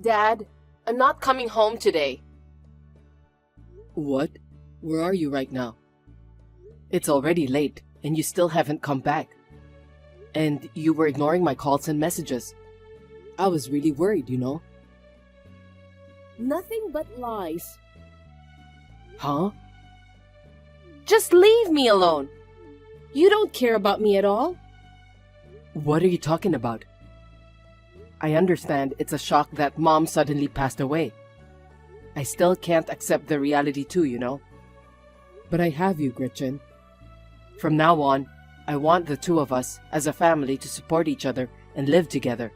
Dad, I'm not coming home today. What? Where are you right now? It's already late, and you still haven't come back. And you were ignoring my calls and messages. I was really worried, you know. Nothing but lies. Huh? Just leave me alone. You don't care about me at all? What are you talking about? I understand it's a shock that Mom suddenly passed away. I still can't accept the reality too, you know. But I have you, Gretchen. From now on, I want the two of us, as a family, to support each other and live together.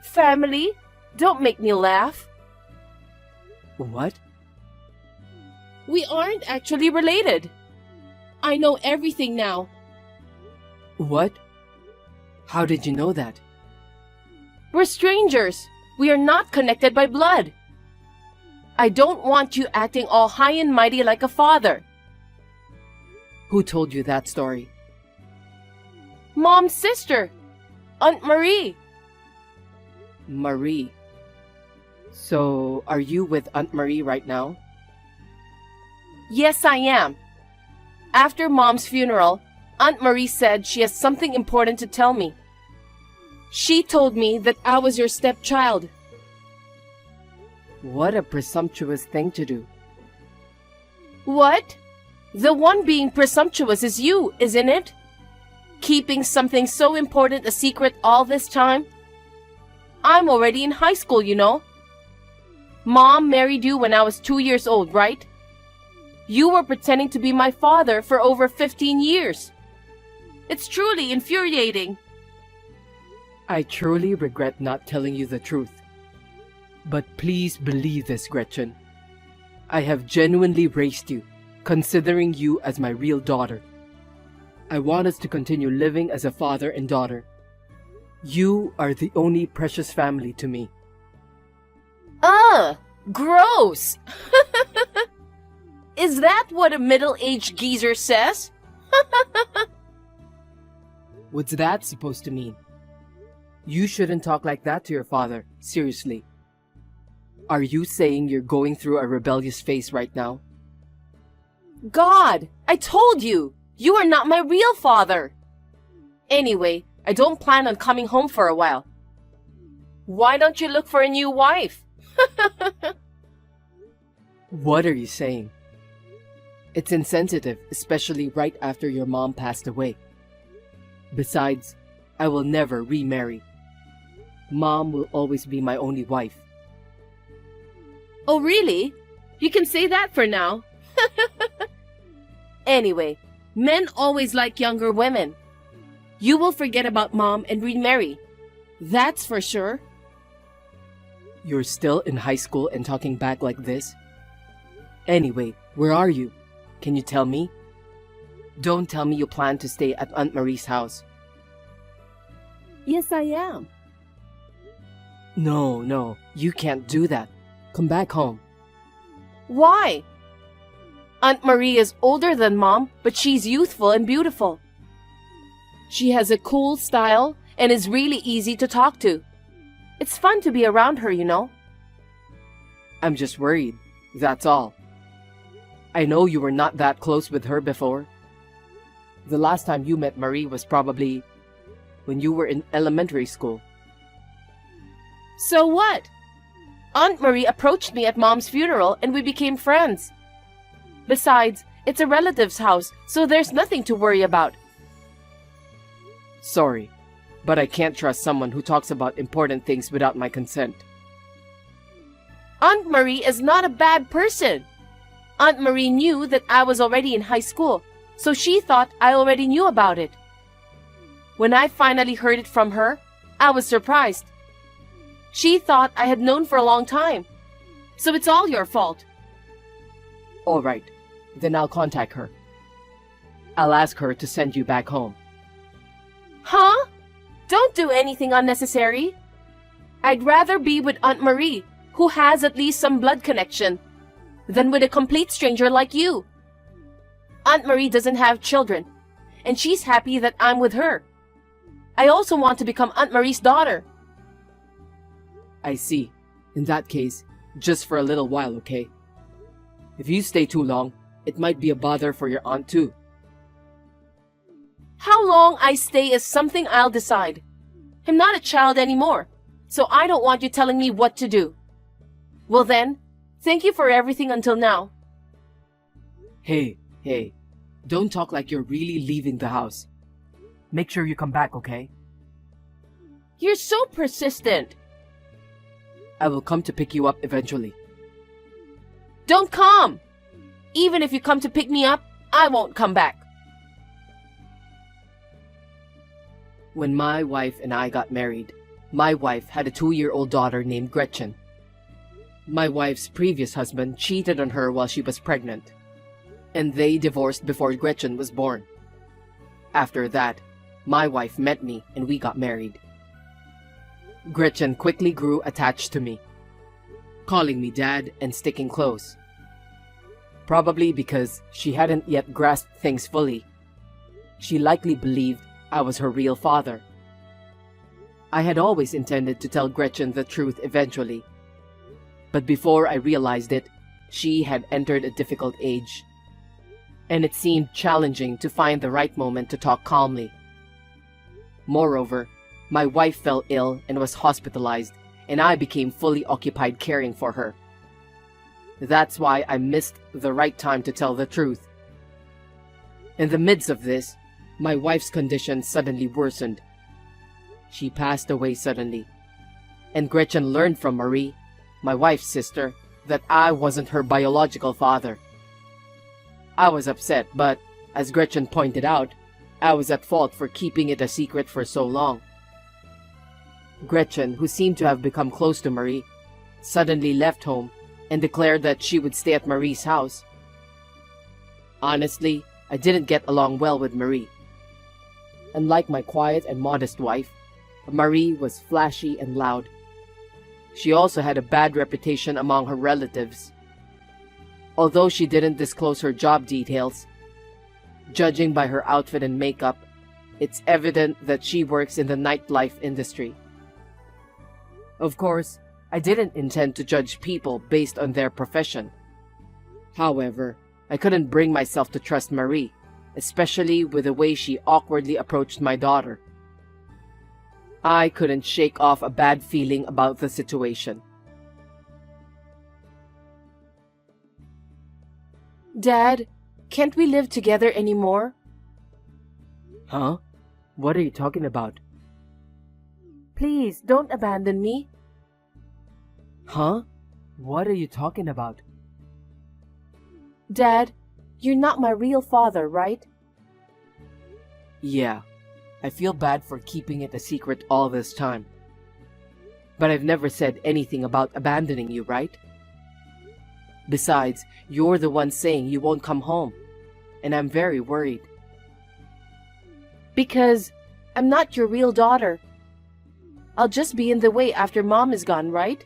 Family? Don't make me laugh. What? We aren't actually related. I know everything now. What? How did you know that? We're strangers. We are not connected by blood. I don't want you acting all high and mighty like a father. Who told you that story? Mom's sister, Aunt Marie. Marie. So, are you with Aunt Marie right now? Yes, I am. After Mom's funeral, Aunt Marie said she has something important to tell me. She told me that I was your stepchild. What a presumptuous thing to do. What? The one being presumptuous is you, isn't it? Keeping something so important a secret all this time? I'm already in high school, you know. Mom married you when I was 2 years old, right? You were pretending to be my father for over 15 years. It's truly infuriating. I truly regret not telling you the truth. But please believe this, Gretchen. I have genuinely raised you, considering you as my real daughter. I want us to continue living as a father and daughter. You are the only precious family to me. Gross! Is that what a middle-aged geezer says? What's that supposed to mean? You shouldn't talk like that to your father, seriously. Are you saying you're going through a rebellious phase right now? God, I told you! You are not my real father! Anyway, I don't plan on coming home for a while. Why don't you look for a new wife? What are you saying? It's insensitive, especially right after your mom passed away. Besides, I will never remarry. Mom will always be my only wife. Oh, really? You can say that for now. Anyway, men always like younger women. You will forget about Mom and remarry. That's for sure. You're still in high school and talking back like this? Anyway, where are you? Can you tell me? Don't tell me you plan to stay at Aunt Marie's house. Yes, I am. No, you can't do that. Come back home. Why? Aunt Marie is older than Mom, but she's youthful and beautiful. She has a cool style and is really easy to talk to. It's fun to be around her, you know. I'm just worried, that's all. I know you were not that close with her before. The last time you met Marie was probably when you were in elementary school. So what? Aunt Marie approached me at Mom's funeral and we became friends. Besides, it's a relative's house, so there's nothing to worry about. Sorry, but I can't trust someone who talks about important things without my consent. Aunt Marie is not a bad person. Aunt Marie knew that I was already in high school, so she thought I already knew about it. When I finally heard it from her, I was surprised. She thought I had known for a long time. So it's all your fault. All right, then I'll contact her. I'll ask her to send you back home. Huh? Don't do anything unnecessary. I'd rather be with Aunt Marie, who has at least some blood connection, than with a complete stranger like you. Aunt Marie doesn't have children, and she's happy that I'm with her. I also want to become Aunt Marie's daughter. I see. In that case, just for a little while, okay? If you stay too long, it might be a bother for your aunt too. How long I stay is something I'll decide. I'm not a child anymore, so I don't want you telling me what to do. Well then, thank you for everything until now. Hey, don't talk like you're really leaving the house. Make sure you come back, okay? You're so persistent. I will come to pick you up eventually. Don't come! Even if you come to pick me up, I won't come back. When my wife and I got married, my wife had a 2-year-old daughter named Gretchen. My wife's previous husband cheated on her while she was pregnant, and they divorced before Gretchen was born. After that, my wife met me and we got married. Gretchen quickly grew attached to me, calling me dad and sticking close. Probably because she hadn't yet grasped things fully, she likely believed I was her real father. I had always intended to tell Gretchen the truth eventually, but before I realized it, she had entered a difficult age, and it seemed challenging to find the right moment to talk calmly. Moreover, my wife fell ill and was hospitalized, and I became fully occupied caring for her. That's why I missed the right time to tell the truth. In the midst of this, my wife's condition suddenly worsened. She passed away suddenly, and Gretchen learned from Marie, my wife's sister, that I wasn't her biological father. I was upset, but, as Gretchen pointed out, I was at fault for keeping it a secret for so long. Gretchen, who seemed to have become close to Marie, suddenly left home and declared that she would stay at Marie's house. Honestly, I didn't get along well with Marie. Unlike my quiet and modest wife, Marie was flashy and loud. She also had a bad reputation among her relatives. Although she didn't disclose her job details, judging by her outfit and makeup, it's evident that she works in the nightlife industry. Of course, I didn't intend to judge people based on their profession. However, I couldn't bring myself to trust Marie, especially with the way she awkwardly approached my daughter. I couldn't shake off a bad feeling about the situation. Dad, can't we live together anymore? Huh? What are you talking about? Please, don't abandon me. Huh? What are you talking about? Dad, you're not my real father, right? Yeah, I feel bad for keeping it a secret all this time. But I've never said anything about abandoning you, right? Besides, you're the one saying you won't come home, and I'm very worried. Because I'm not your real daughter. I'll just be in the way after Mom is gone, right?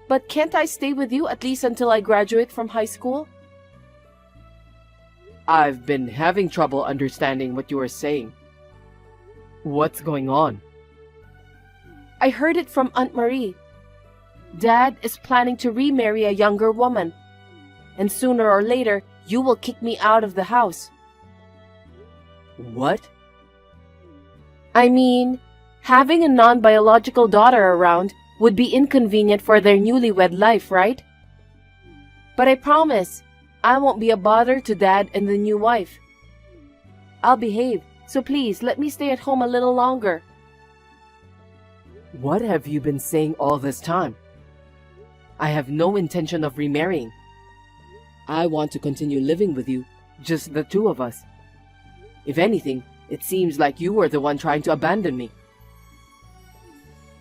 But can't I stay with you at least until I graduate from high school? I've been having trouble understanding what you are saying. What's going on? I heard it from Aunt Marie. Dad is planning to remarry a younger woman, and sooner or later, you will kick me out of the house. What? I mean, having a non-biological daughter around would be inconvenient for their newlywed life, right? But I promise, I won't be a bother to Dad and the new wife. I'll behave, so please let me stay at home a little longer. What have you been saying all this time? I have no intention of remarrying. I want to continue living with you, just the two of us. If anything, it seems like you were the one trying to abandon me.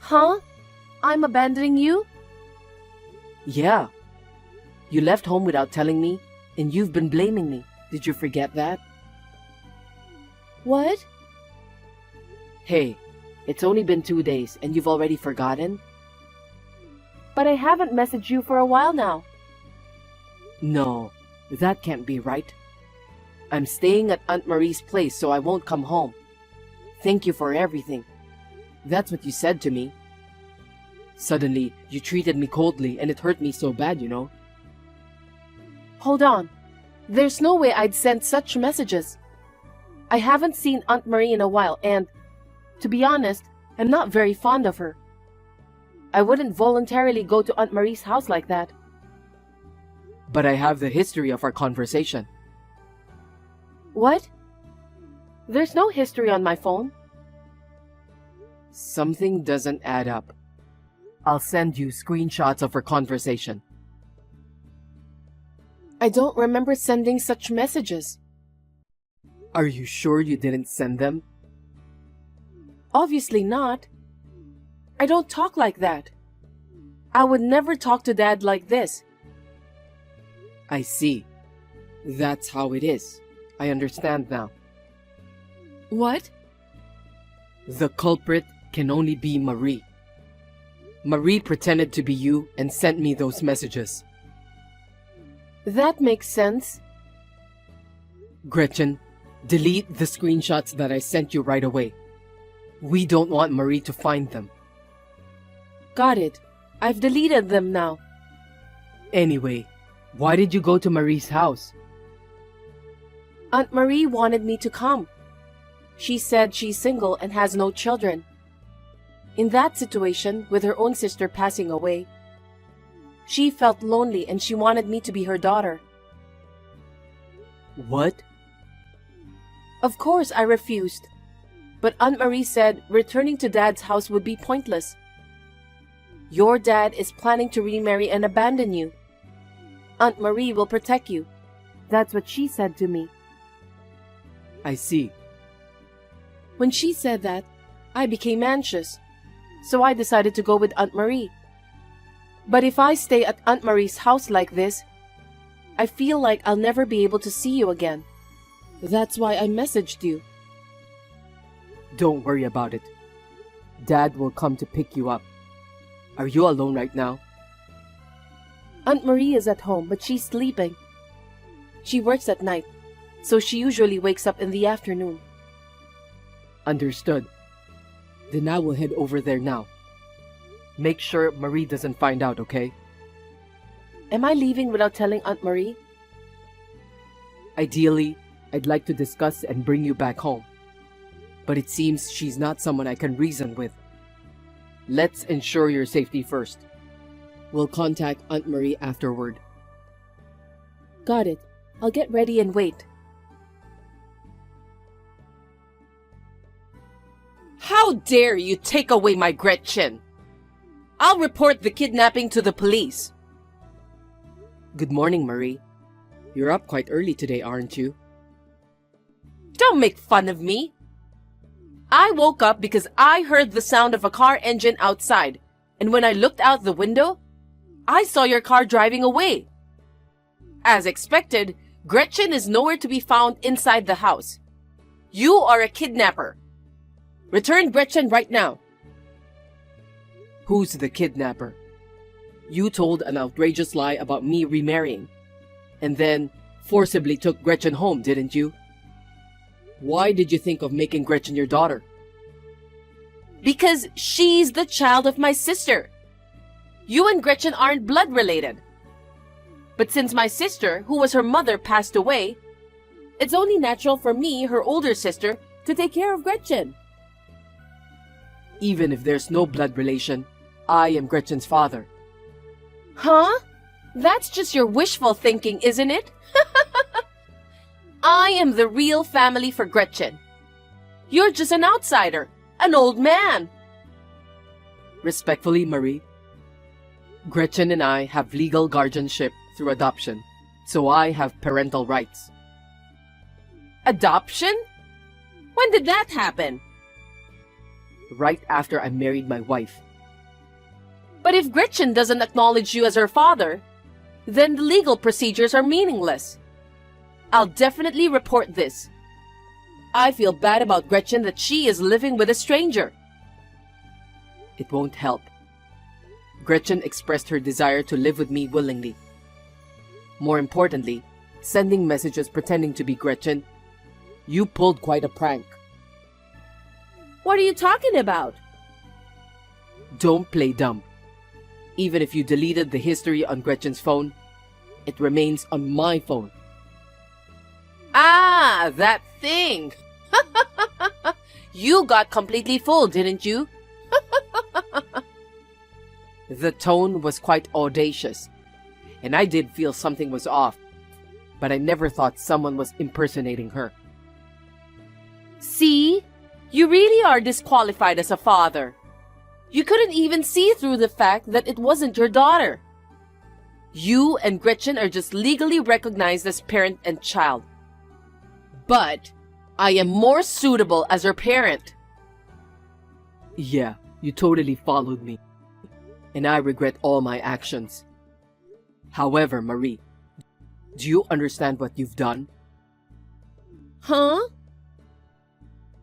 Huh? I'm abandoning you? Yeah. You left home without telling me, and you've been blaming me. Did you forget that? What? Hey, it's only been 2 days, and you've already forgotten? But I haven't messaged you for a while now. No, that can't be right. I'm staying at Aunt Marie's place, so I won't come home. Thank you for everything. That's what you said to me. Suddenly, you treated me coldly and it hurt me so bad, you know. Hold on. There's no way I'd send such messages. I haven't seen Aunt Marie in a while and, to be honest, I'm not very fond of her. I wouldn't voluntarily go to Aunt Marie's house like that. But I have the history of our conversation. What? There's no history on my phone. Something doesn't add up. I'll send you screenshots of our conversation. I don't remember sending such messages. Are you sure you didn't send them? Obviously not. I don't talk like that. I would never talk to Dad like this. I see. That's how it is. I understand now. What? The culprit can only be Marie. Marie pretended to be you and sent me those messages. That makes sense. Gretchen, delete the screenshots that I sent you right away. We don't want Marie to find them. Got it. I've deleted them now. Anyway, why did you go to Marie's house? Aunt Marie wanted me to come. She said she's single and has no children. In that situation, with her own sister passing away, she felt lonely and she wanted me to be her daughter. What? Of course, I refused. But Aunt Marie said returning to Dad's house would be pointless. Your dad is planning to remarry and abandon you. Aunt Marie will protect you. That's what she said to me. I see. When she said that, I became anxious. So I decided to go with Aunt Marie. But if I stay at Aunt Marie's house like this, I feel like I'll never be able to see you again. That's why I messaged you. Don't worry about it. Dad will come to pick you up. Are you alone right now? Aunt Marie is at home, but she's sleeping. She works at night, so she usually wakes up in the afternoon. Understood. Then I will head over there now. Make sure Marie doesn't find out, okay? Am I leaving without telling Aunt Marie? Ideally, I'd like to discuss and bring you back home. But it seems she's not someone I can reason with. Let's ensure your safety first. We'll contact Aunt Marie afterward. Got it. I'll get ready and wait. How dare you take away my Gretchen? I'll report the kidnapping to the police. Good morning, Marie. You're up quite early today, aren't you? Don't make fun of me. I woke up because I heard the sound of a car engine outside, and when I looked out the window, I saw your car driving away. As expected, Gretchen is nowhere to be found inside the house. You are a kidnapper. Return Gretchen right now. Who's the kidnapper? You told an outrageous lie about me remarrying, and then forcibly took Gretchen home, didn't you? Why did you think of making Gretchen your daughter? Because she's the child of my sister. You and Gretchen aren't blood related. But since my sister, who was her mother, passed away, it's only natural for me, her older sister, to take care of Gretchen. Even if there's no blood relation, I am Gretchen's father. Huh? That's just your wishful thinking, isn't it? I am the real family for Gretchen. You're just an outsider, an old man. Respectfully, Marie, Gretchen and I have legal guardianship through adoption, so I have parental rights. Adoption? When did that happen? Right after I married my wife. But if Gretchen doesn't acknowledge you as her father, then the legal procedures are meaningless. I'll definitely report this. I feel bad about Gretchen that she is living with a stranger. It won't help. Gretchen expressed her desire to live with me willingly. More importantly, sending messages pretending to be Gretchen, you pulled quite a prank. What are you talking about? Don't play dumb. Even if you deleted the history on Gretchen's phone, it remains on my phone. Ah, that thing. You got completely fooled, didn't you? The tone was quite audacious, and I did feel something was off, but I never thought someone was impersonating her. See? You really are disqualified as a father. You couldn't even see through the fact that it wasn't your daughter. You and Gretchen are just legally recognized as parent and child. But I am more suitable as her parent. Yeah, you totally followed me, and I regret all my actions. However, Marie, do you understand what you've done? Huh?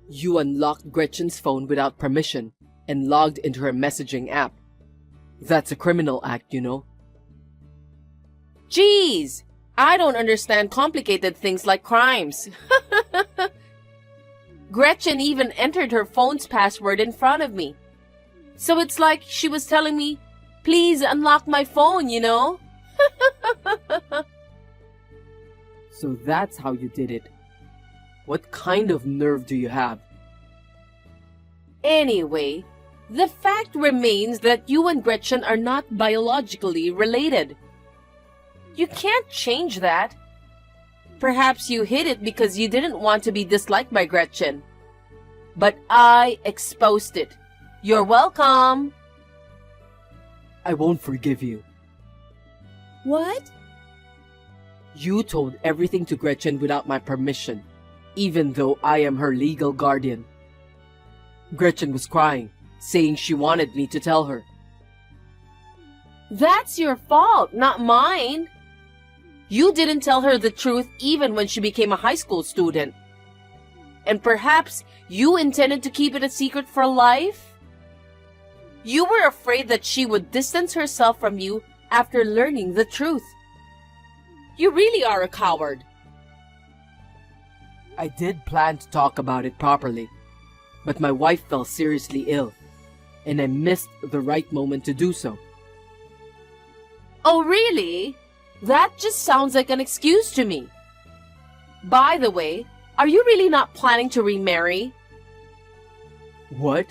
You unlocked Gretchen's phone without permission and logged into her messaging app. That's a criminal act, you know. Jeez, I don't understand complicated things like crimes. Gretchen even entered her phone's password in front of me. So it's like she was telling me, please unlock my phone, you know? So that's how you did it. What kind of nerve do you have? Anyway, the fact remains that you and Gretchen are not biologically related. You can't change that. Perhaps you hid it because you didn't want to be disliked by Gretchen. But I exposed it. You're welcome. I won't forgive you. What? You told everything to Gretchen without my permission, even though I am her legal guardian. Gretchen was crying, saying she wanted me to tell her. That's your fault, not mine. You didn't tell her the truth even when she became a high school student. And perhaps you intended to keep it a secret for life? You were afraid that she would distance herself from you after learning the truth. You really are a coward. I did plan to talk about it properly, but my wife fell seriously ill, and I missed the right moment to do so. Oh, really? That just sounds like an excuse to me. By the way, are you really not planning to remarry? What?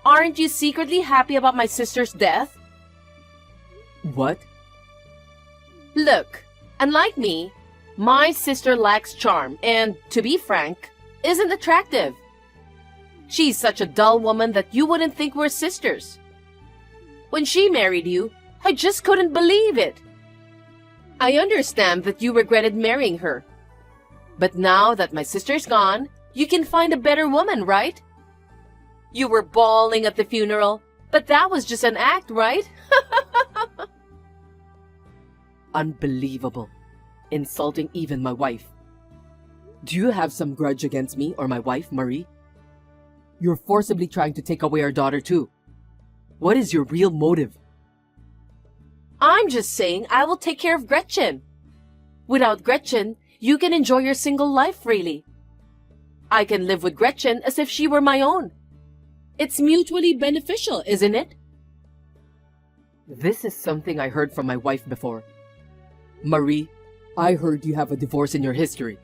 Aren't you secretly happy about my sister's death? What? Look, unlike me, my sister lacks charm and, to be frank, isn't attractive. She's such a dull woman that you wouldn't think we're sisters. When she married you, I just couldn't believe it. I understand that you regretted marrying her. But now that my sister's gone, you can find a better woman, right? You were bawling at the funeral, but that was just an act, right? Unbelievable. Insulting even my wife. Do you have some grudge against me or my wife, Marie? You're forcibly trying to take away our daughter too. What is your real motive? I'm just saying I will take care of Gretchen. Without Gretchen, you can enjoy your single life freely. I can live with Gretchen as if she were my own. It's mutually beneficial, isn't it? This is something I heard from my wife before. Marie, I heard you have a divorce in your history.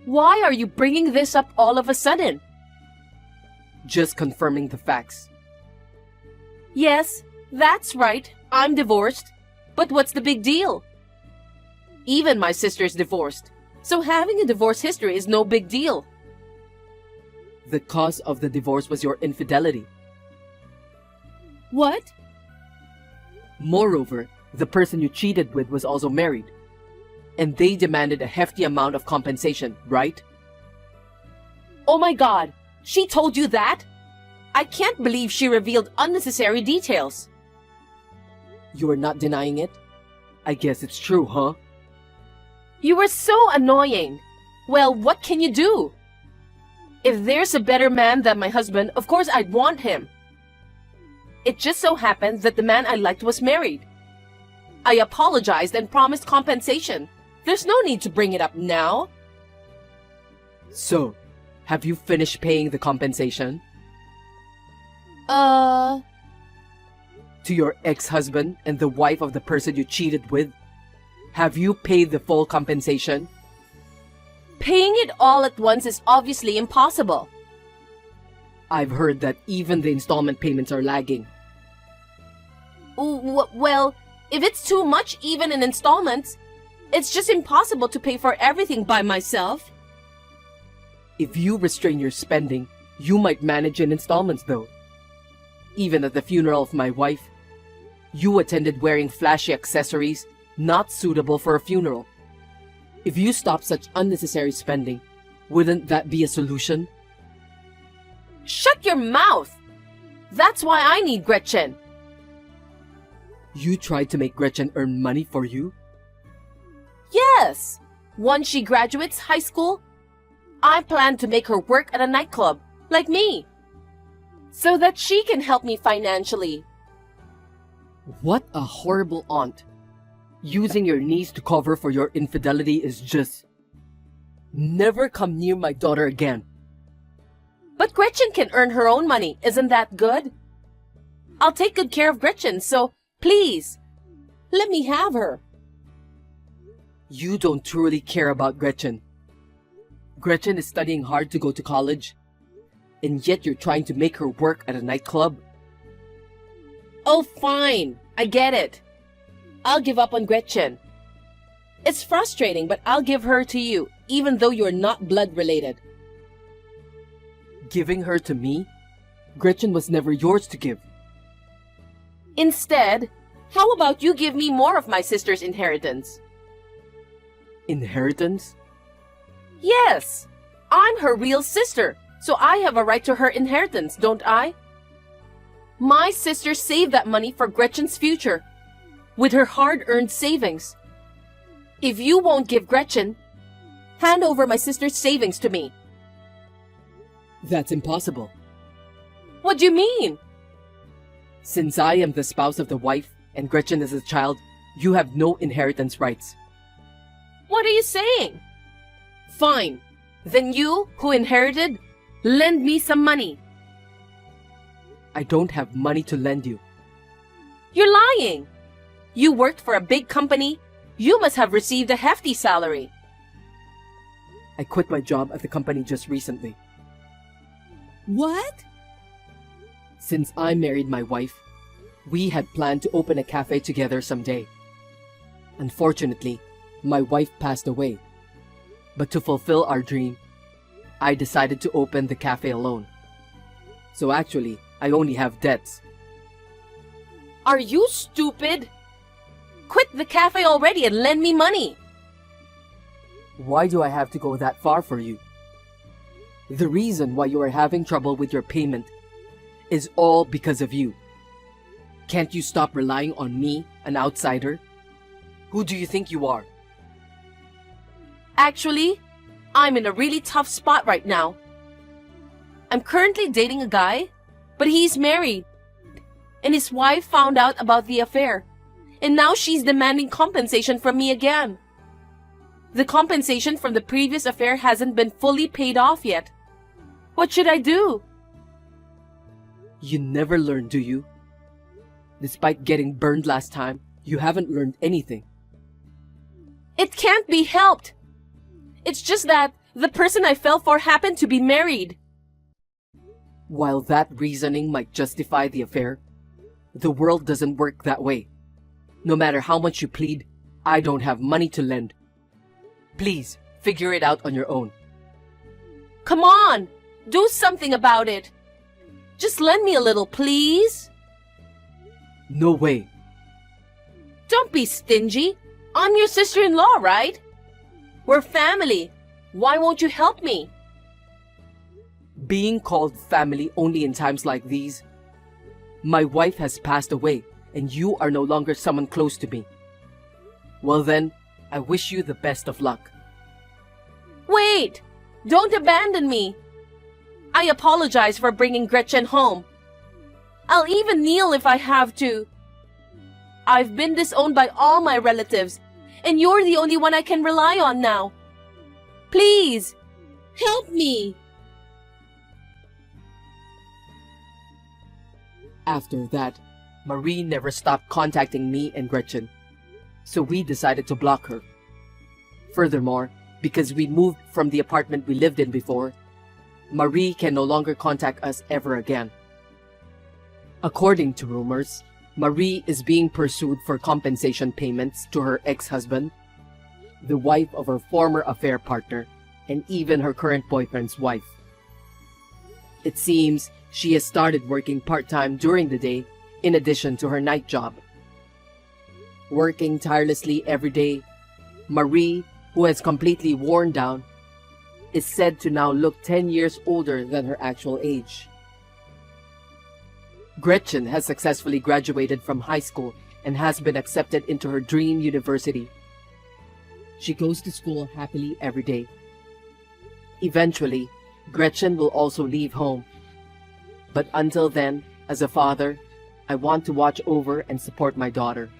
Why are you bringing this up all of a sudden? Just confirming the facts. Yes, that's right. I'm divorced. But what's the big deal? Even my sister's divorced. So having a divorce history is no big deal. The cause of the divorce was your infidelity. What? Moreover, the person you cheated with was also married. And they demanded a hefty amount of compensation, right? Oh my God, she told you that? I can't believe she revealed unnecessary details. You are not denying it? I guess it's true, huh? You were so annoying. Well, what can you do? If there's a better man than my husband, of course I'd want him. It just so happened that the man I liked was married. I apologized and promised compensation. There's no need to bring it up now. So, have you finished paying the compensation? to your ex-husband and the wife of the person you cheated with? Have you paid the full compensation? Paying it all at once is obviously impossible. I've heard that even the installment payments are lagging. Well, if it's too much even in installments, it's just impossible to pay for everything by myself. If you restrain your spending, you might manage in installments though. Even at the funeral of my wife, you attended wearing flashy accessories not suitable for a funeral. If you stop such unnecessary spending, wouldn't that be a solution? Shut your mouth! That's why I need Gretchen. You tried to make Gretchen earn money for you? Yes! Once she graduates high school, I plan to make her work at a nightclub, like me, so that she can help me financially. What a horrible aunt. Using your niece to cover for your infidelity is just... Never come near my daughter again. But Gretchen can earn her own money, isn't that good? I'll take good care of Gretchen, so please, let me have her. You don't truly care about Gretchen. Gretchen is studying hard to go to college, and yet you're trying to make her work at a nightclub? Oh, fine. I get it. I'll give up on Gretchen. It's frustrating, but I'll give her to you, even though you're not blood related. Giving her to me? Gretchen was never yours to give. Instead, how about you give me more of my sister's inheritance? Inheritance? Yes! I'm her real sister, so I have a right to her inheritance, don't I? My sister saved that money for Gretchen's future, with her hard-earned savings. If you won't give Gretchen, hand over my sister's savings to me. That's impossible. What do you mean? Since I am the spouse of the wife and Gretchen is a child, you have no inheritance rights. What are you saying? Fine. Then you, who inherited, lend me some money. I don't have money to lend you. You're lying. You worked for a big company. You must have received a hefty salary. I quit my job at the company just recently. What? Since I married my wife, we had planned to open a cafe together someday. Unfortunately, my wife passed away. But to fulfill our dream, I decided to open the cafe alone. So actually, I only have debts. Are you stupid? Quit the cafe already and lend me money. Why do I have to go that far for you? The reason why you are having trouble with your payment is all because of you. Can't you stop relying on me, an outsider? Who do you think you are? Actually, I'm in a really tough spot right now. I'm currently dating a guy, but he's married. And his wife found out about the affair. And now she's demanding compensation from me again. The compensation from the previous affair hasn't been fully paid off yet. What should I do? You never learn, do you? Despite getting burned last time, you haven't learned anything. It can't be helped. It's just that the person I fell for happened to be married. While that reasoning might justify the affair, the world doesn't work that way. No matter how much you plead, I don't have money to lend. Please, figure it out on your own. Come on, do something about it. Just lend me a little, please. No way. Don't be stingy. I'm your sister-in-law, right? We're family. Why won't you help me? Being called family only in times like these. My wife has passed away, and you are no longer someone close to me. Well then, I wish you the best of luck. Wait! Don't abandon me! I apologize for bringing Gretchen home. I'll even kneel if I have to. I've been disowned by all my relatives, and you're the only one I can rely on now. Please, help me! After that, Marie never stopped contacting me and Gretchen, so we decided to block her. Furthermore, because we moved from the apartment we lived in before, Marie can no longer contact us ever again. According to rumors, Marie is being pursued for compensation payments to her ex-husband, the wife of her former affair partner, and even her current boyfriend's wife. It seems she has started working part-time during the day in addition to her night job. Working tirelessly every day, Marie, who has completely worn down, is said to now look 10 years older than her actual age. Gretchen has successfully graduated from high school and has been accepted into her dream university. She goes to school happily every day. Eventually, Gretchen will also leave home. But until then, as a father, I want to watch over and support my daughter.